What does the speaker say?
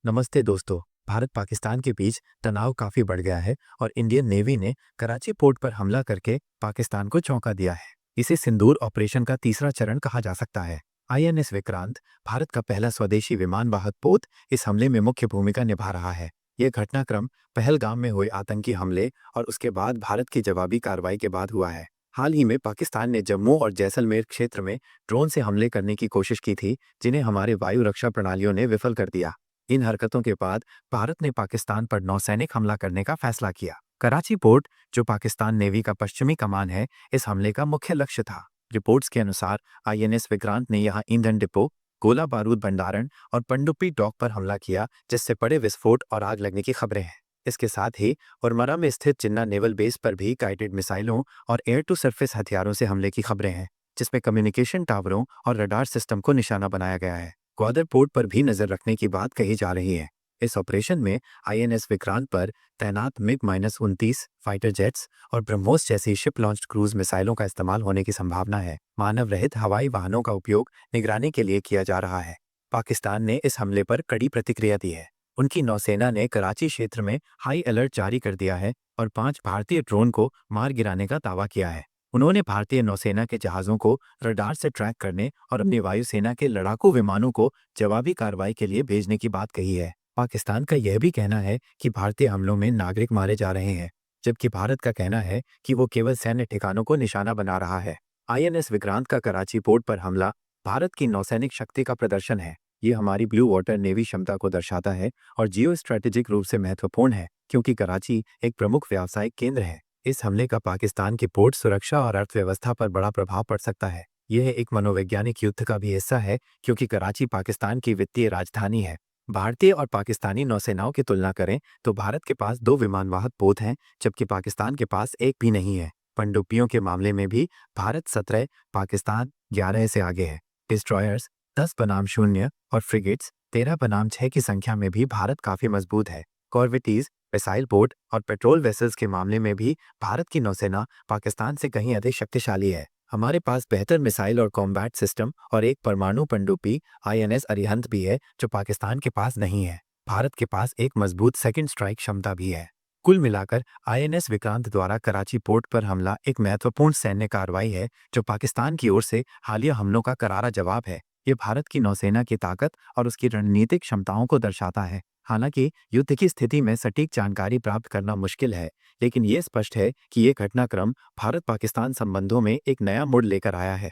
नमस्ते दोस्तों। भारत पाकिस्तान के बीच तनाव काफी बढ़ गया है और इंडियन नेवी ने कराची पोर्ट पर हमला करके पाकिस्तान को चौंका दिया है। इसे सिंदूर ऑपरेशन का तीसरा चरण कहा जा सकता है। आईएनएस विक्रांत, भारत का पहला स्वदेशी विमान वाहक पोत, इस हमले में मुख्य भूमिका निभा रहा है। यह घटनाक्रम पहलगाम में हुए आतंकी हमले और उसके बाद भारत की जवाबी कार्रवाई के बाद हुआ है। हाल ही में पाकिस्तान ने जम्मू और जैसलमेर क्षेत्र में ड्रोन से हमले करने की कोशिश की थी, जिन्हें हमारे वायु रक्षा प्रणालियों ने विफल कर दिया। इन हरकतों के बाद भारत ने पाकिस्तान पर नौसैनिक हमला करने का फैसला किया। कराची पोर्ट, जो पाकिस्तान नेवी का पश्चिमी कमान है, इस हमले का मुख्य लक्ष्य था। रिपोर्ट्स के अनुसार आईएनएस विक्रांत ने यहां ईंधन डिपो, गोला बारूद भंडारण और पनडुब्बी डॉक पर हमला किया, जिससे बड़े विस्फोट और आग लगने की खबरें हैं। इसके साथ ही उरमरा में स्थित जिन्ना नेवल बेस पर भी गाइडेड मिसाइलों और एयर टू सरफेस हथियारों से हमले की खबरें हैं, जिसमें कम्युनिकेशन टावरों और रडार सिस्टम को निशाना बनाया गया है। ग्वादर पोर्ट पर भी नजर रखने की बात कही जा रही है। इस ऑपरेशन में आईएनएस विक्रांत पर तैनात मिग-29 फाइटर जेट्स और ब्रह्मोस जैसी शिप लॉन्च्ड क्रूज मिसाइलों का इस्तेमाल होने की संभावना है। मानव रहित हवाई वाहनों का उपयोग निगरानी के लिए किया जा रहा है। पाकिस्तान ने इस हमले पर कड़ी प्रतिक्रिया दी है। उनकी नौसेना ने कराची क्षेत्र में हाई अलर्ट जारी कर दिया है और 5 भारतीय ड्रोन को मार गिराने का दावा किया है। उन्होंने भारतीय नौसेना के जहाज़ों को रडार से ट्रैक करने और अपनी वायुसेना के लड़ाकू विमानों को जवाबी कार्रवाई के लिए भेजने की बात कही है। पाकिस्तान का यह भी कहना है कि भारतीय हमलों में नागरिक मारे जा रहे हैं, जबकि भारत का कहना है कि वो केवल सैन्य ठिकानों को निशाना बना रहा है। आईएनएस विक्रांत का कराची पोर्ट पर हमला भारत की नौसैनिक शक्ति का प्रदर्शन है। ये हमारी ब्लू वाटर नेवी क्षमता को दर्शाता है और जियो स्ट्रेटेजिक रूप से महत्वपूर्ण है, क्योंकि कराची एक प्रमुख व्यावसायिक केंद्र है। इस हमले का पाकिस्तान की पोर्ट सुरक्षा और अर्थव्यवस्था पर बड़ा प्रभाव पड़ सकता है। यह एक मनोवैज्ञानिक युद्ध का भी हिस्सा है, क्योंकि कराची पाकिस्तान की वित्तीय राजधानी है। भारतीय और पाकिस्तानी नौसेनाओं की तुलना करें तो भारत के पास 2 विमानवाहक पोत हैं, जबकि पाकिस्तान के पास एक भी नहीं है। पनडुब्बियों के मामले में भी भारत 17, पाकिस्तान 11 से आगे है। डिस्ट्रॉयर्स 10 बनाम 0 और फ्रिगेट्स 13 बनाम 6 की संख्या में भी भारत काफी मजबूत है। कॉर्वेटीज, मिसाइल बोट और पेट्रोल वेसल्स के मामले में भी भारत की नौसेना पाकिस्तान से कहीं अधिक शक्तिशाली है। हमारे पास बेहतर मिसाइल और कॉम्बैट सिस्टम और एक परमाणु पनडुब्बी आईएनएस अरिहंत भी है, जो पाकिस्तान के पास नहीं है। भारत के पास एक मजबूत सेकंड स्ट्राइक क्षमता भी है। कुल मिलाकर आईएनएस विक्रांत द्वारा कराची पोर्ट पर हमला एक महत्वपूर्ण सैन्य कार्रवाई है, जो पाकिस्तान की ओर से हालिया हमलों का करारा जवाब है। ये भारत की नौसेना की ताकत और उसकी रणनीतिक क्षमताओं को दर्शाता है। हालांकि युद्ध की स्थिति में सटीक जानकारी प्राप्त करना मुश्किल है, लेकिन ये स्पष्ट है कि ये घटनाक्रम भारत पाकिस्तान संबंधों में एक नया मोड़ लेकर आया है।